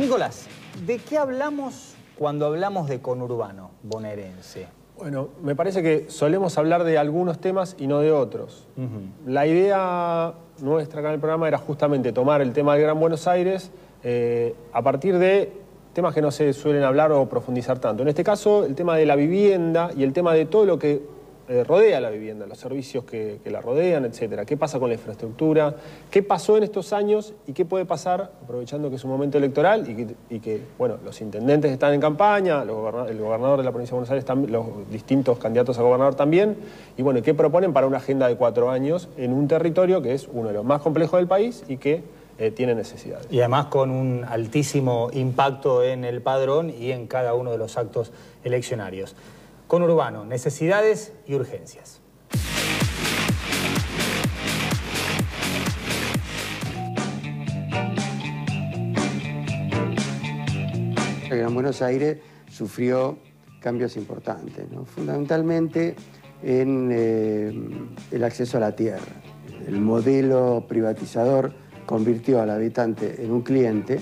Nicolás, ¿de qué hablamos cuando hablamos de conurbano bonaerense? Bueno, me parece que solemos hablar de algunos temas y no de otros. La idea nuestra acá en el programa era justamente tomar el tema del Gran Buenos Aires a partir de temas que no se suelen hablar o profundizar tanto. En este caso, el tema de la vivienda y el tema de todo lo que rodea la vivienda, los servicios que la rodean, etcétera. ¿Qué pasa con la infraestructura? ¿Qué pasó en estos años y qué puede pasar, aprovechando que es un momento electoral y que bueno, los intendentes están en campaña, el gobernador de la provincia de Buenos Aires, los distintos candidatos a gobernador también, y bueno, ¿qué proponen para una agenda de 4 años en un territorio que es uno de los más complejos del país y que tiene necesidades? Y además con un altísimo impacto en el padrón y en cada uno de los actos eleccionarios. Conurbano, necesidades y urgencias. El Gran Buenos Aires sufrió cambios importantes, ¿no? Fundamentalmente en el acceso a la tierra. El modelo privatizador convirtió al habitante en un cliente.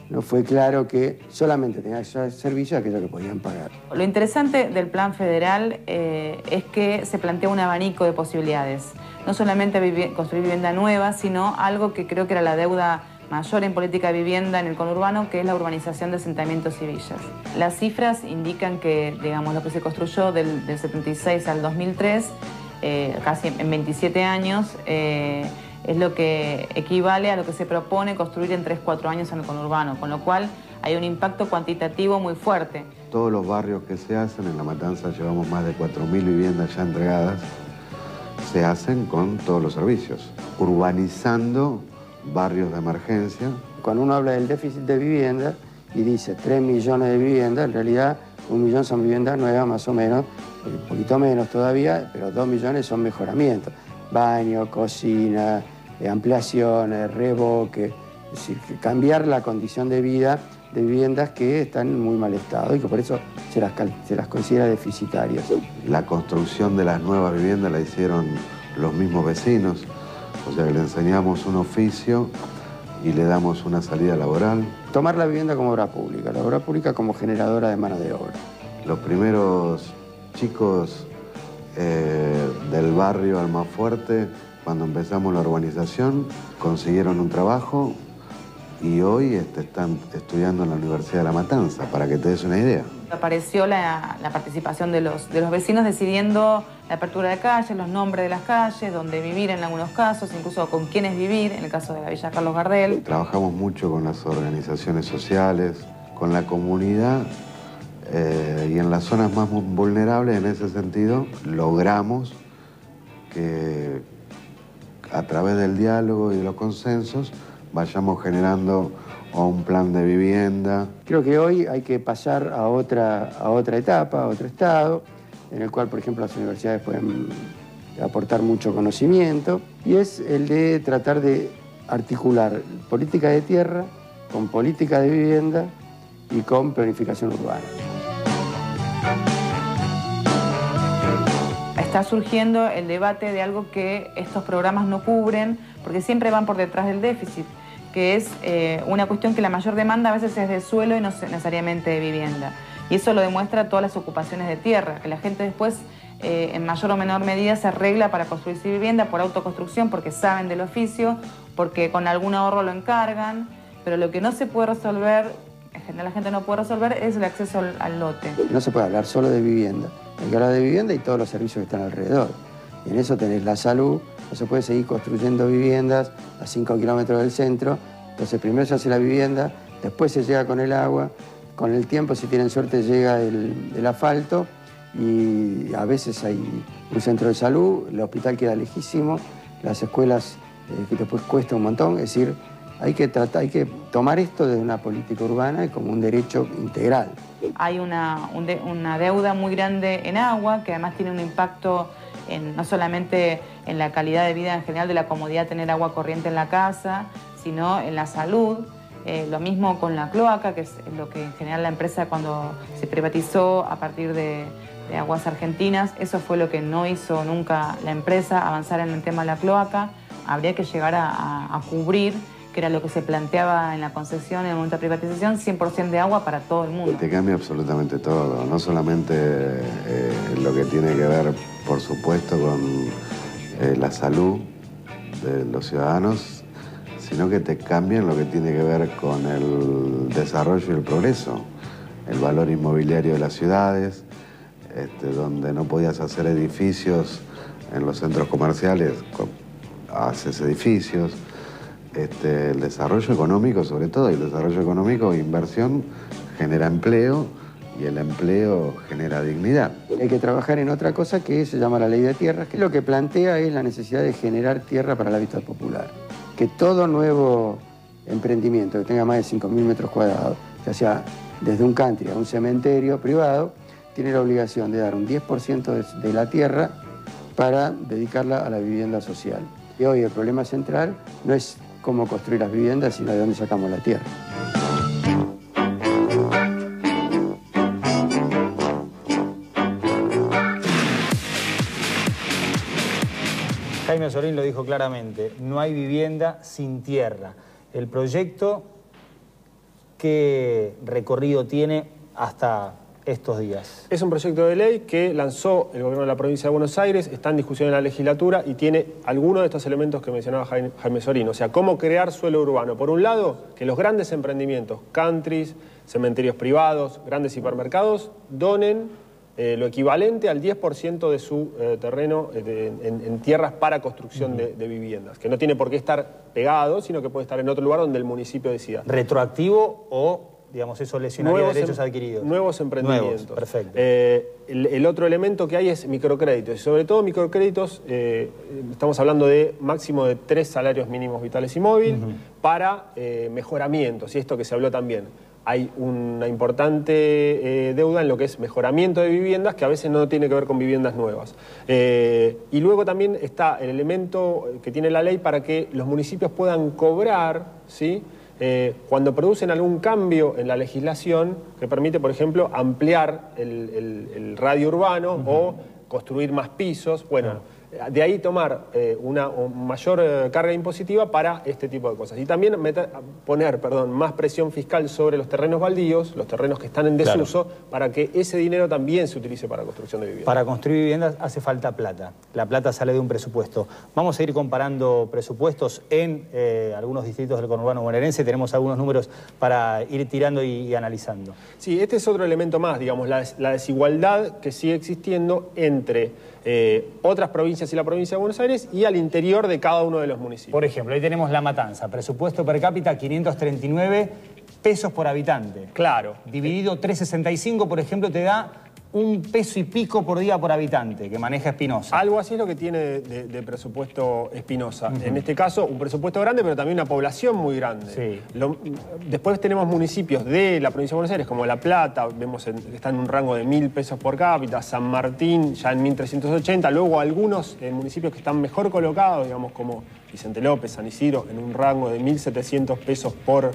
No fue claro que solamente tenía acceso a servicios aquellos que podían pagar. Lo interesante del plan federal es que se plantea un abanico de posibilidades. No solamente construir vivienda nueva, sino algo que creo que era la deuda mayor en política de vivienda en el conurbano, que es la urbanización de asentamientos y villas. Las cifras indican que, digamos, lo que se construyó del 76 al 2003, casi en 27 años, es lo que equivale a lo que se propone construir en 3-4 años en el conurbano, con lo cual hay un impacto cuantitativo muy fuerte. Todos los barrios que se hacen, en La Matanza llevamos más de 4.000 viviendas ya entregadas, se hacen con todos los servicios, urbanizando barrios de emergencia. Cuando uno habla del déficit de vivienda y dice 3 millones de viviendas, en realidad 1 millón son viviendas nuevas más o menos, un poquito menos todavía, pero 2 millones son mejoramientos. Baño, cocina, ampliaciones, revoque, es decir, cambiar la condición de vida de viviendas que están en muy mal estado y que por eso se las considera deficitarias. La construcción de las nuevas viviendas la hicieron los mismos vecinos, o sea que le enseñamos un oficio y le damos una salida laboral. Tomar la vivienda como obra pública, la obra pública como generadora de mano de obra. Los primeros chicos del barrio Almafuerte, cuando empezamos la urbanización, consiguieron un trabajo y hoy están estudiando en la Universidad de La Matanza, para que te des una idea. Apareció la participación de los vecinos decidiendo la apertura de calles, los nombres de las calles, dónde vivir en algunos casos, incluso con quiénes vivir, en el caso de la Villa Carlos Gardel. Trabajamos mucho con las organizaciones sociales, con la comunidad, y en las zonas más vulnerables, en ese sentido, logramos que a través del diálogo y de los consensos vayamos generando un plan de vivienda. Creo que hoy hay que pasar a otra etapa, a otro estado, en el cual, por ejemplo, las universidades pueden aportar mucho conocimiento, y es el de tratar de articular política de tierra con política de vivienda y con planificación urbana. Está surgiendo el debate de algo que estos programas no cubren, porque siempre van por detrás del déficit, que es una cuestión que la mayor demanda a veces es de suelo y no necesariamente de vivienda. Y eso lo demuestra todas las ocupaciones de tierra, que la gente después, en mayor o menor medida, se arregla para construirse vivienda por autoconstrucción, porque saben del oficio, porque con algún ahorro lo encargan, pero lo que no se puede resolver, en general la gente no puede resolver, es el acceso al lote. No se puede hablar solo de vivienda, hay que hablar de vivienda y todos los servicios que están alrededor. Y en eso tenés la salud, no se puede seguir construyendo viviendas a 5 kilómetros del centro. Entonces primero se hace la vivienda, después se llega con el agua, con el tiempo, si tienen suerte, llega el asfalto y a veces hay un centro de salud, el hospital queda lejísimo, las escuelas que después cuesta un montón. Es decir, hay que tomar esto desde una política urbana como un derecho integral. Hay una deuda muy grande en agua, que además tiene un impacto no solamente en la calidad de vida en general, de la comodidad de tener agua corriente en la casa, sino en la salud. Lo mismo con la cloaca, que es lo que en general la empresa, cuando se privatizó a partir de Aguas Argentinas, eso fue lo que no hizo nunca la empresa, avanzar en el tema de la cloaca. Habría que llegar a cubrir que era lo que se planteaba en la concesión, en el momento de privatización, 100% de agua para todo el mundo. Te cambia absolutamente todo, no solamente lo que tiene que ver, por supuesto, con la salud de los ciudadanos, sino que te cambian lo que tiene que ver con el desarrollo y el progreso, el valor inmobiliario de las ciudades, donde no podías hacer edificios en los centros comerciales, haces edificios, el desarrollo económico sobre todo, y el desarrollo económico e inversión genera empleo, y el empleo genera dignidad. Hay que trabajar en otra cosa que se llama la ley de tierras, que lo que plantea es la necesidad de generar tierra para el hábitat popular. Que todo nuevo emprendimiento que tenga más de 5.000 metros cuadrados, ya sea desde un country a un cementerio privado, tiene la obligación de dar un 10% de la tierra para dedicarla a la vivienda social. Y hoy el problema central no es cómo construir las viviendas, sino de dónde sacamos la tierra. Jaime Osorín lo dijo claramente, no hay vivienda sin tierra. El proyecto, ¿qué recorrido tiene hasta estos días? Es un proyecto de ley que lanzó el gobierno de la provincia de Buenos Aires, está en discusión en la legislatura y tiene algunos de estos elementos que mencionaba Jaime Osorín. O sea, cómo crear suelo urbano. Por un lado, que los grandes emprendimientos, countries, cementerios privados, grandes hipermercados, donen lo equivalente al 10% de su terreno en tierras para construcción de viviendas, que no tiene por qué estar pegado, sino que puede estar en otro lugar donde el municipio decida. ¿Retroactivo o, digamos, eso lesionaría derechos adquiridos? Nuevos emprendimientos. Nuevos, perfecto. El otro elemento que hay es microcréditos, y sobre todo microcréditos, estamos hablando de máximo de 3 salarios mínimos vitales y móviles para mejoramientos, y esto que se habló también. Hay una importante deuda en lo que es mejoramiento de viviendas, que a veces no tiene que ver con viviendas nuevas. Y luego también está el elemento que tiene la ley para que los municipios puedan cobrar, ¿sí?, cuando producen algún cambio en la legislación que permite, por ejemplo, ampliar el radio urbano o construir más pisos. Bueno, de ahí tomar una mayor carga impositiva para este tipo de cosas. Y también poner más presión fiscal sobre los terrenos baldíos, los terrenos que están en desuso, para que ese dinero también se utilice para construcción de viviendas. Para construir viviendas hace falta plata. La plata sale de un presupuesto. Vamos a ir comparando presupuestos en algunos distritos del conurbano bonaerense. Tenemos algunos números para ir tirando y analizando. Sí, este es otro elemento más, digamos, la desigualdad que sigue existiendo entre otras provincias y la provincia de Buenos Aires y al interior de cada uno de los municipios. Por ejemplo, ahí tenemos La Matanza, presupuesto per cápita 539 pesos por habitante. Claro. Dividido 365, por ejemplo, te da $1 peso y pico por día por habitante que maneja Espinosa. Algo así es lo que tiene de presupuesto Espinosa. En este caso, un presupuesto grande, pero también una población muy grande. Sí. Después tenemos municipios de la provincia de Buenos Aires, como La Plata, vemos que está en un rango de 1.000 pesos por cápita, San Martín ya en 1.380, luego algunos municipios que están mejor colocados, digamos, como Vicente López, San Isidro, en un rango de 1.700 pesos por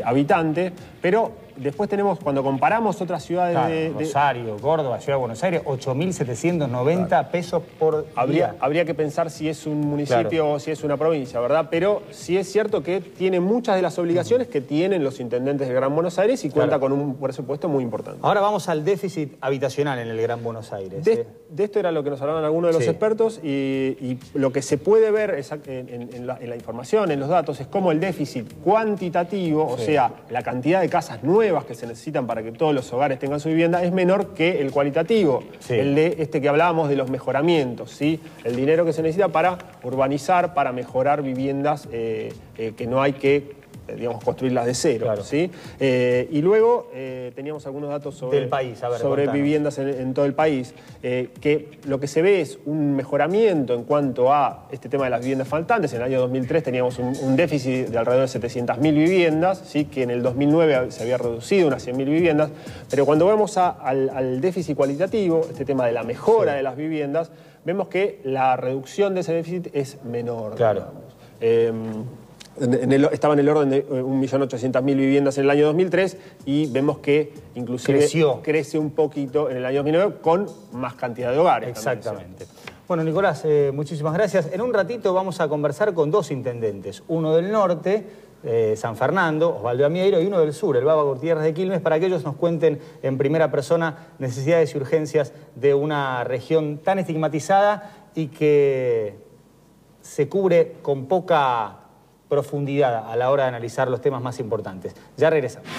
habitante, pero después tenemos, cuando comparamos otras ciudades Rosario, Córdoba, Ciudad de Buenos Aires, 8.790 pesos por día. Habría que pensar si es un municipio o si es una provincia, ¿verdad? Pero sí es cierto que tiene muchas de las obligaciones que tienen los intendentes del Gran Buenos Aires y cuenta con un presupuesto muy importante. Ahora vamos al déficit habitacional en el Gran Buenos Aires. De esto era lo que nos hablaban algunos de los expertos y lo que se puede ver en la información, en los datos, es cómo el déficit cuantitativo, o sea, la cantidad de casas nuevas que se necesitan para que todos los hogares tengan su vivienda, es menor que el cualitativo, el de que hablábamos de los mejoramientos, ¿sí? El dinero que se necesita para urbanizar, para mejorar viviendas que no hay que, digamos, construirlas de cero, ¿sí? Y luego teníamos algunos datos sobre, del país, sobre viviendas en todo el país, que lo que se ve es un mejoramiento en cuanto a este tema de las viviendas faltantes. En el año 2003 teníamos un déficit de alrededor de 700.000 viviendas, ¿sí? Que en el 2009 se había reducido unas 100.000 viviendas, pero cuando vemos al déficit cualitativo, este tema de la mejora de las viviendas, vemos que la reducción de ese déficit es menor. Estaba en el orden de 1.800.000 viviendas en el año 2003 y vemos que inclusive crece un poquito en el año 2009 con más cantidad de hogares. Exactamente. También, ¿sí? Bueno, Nicolás, muchísimas gracias. En un ratito vamos a conversar con dos intendentes, uno del norte, San Fernando, Osvaldo Amieiro, y uno del sur, el Baba Gutiérrez de Quilmes, para que ellos nos cuenten en primera persona necesidades y urgencias de una región tan estigmatizada y que se cubre con poca profundidad a la hora de analizar los temas más importantes. Ya regresamos.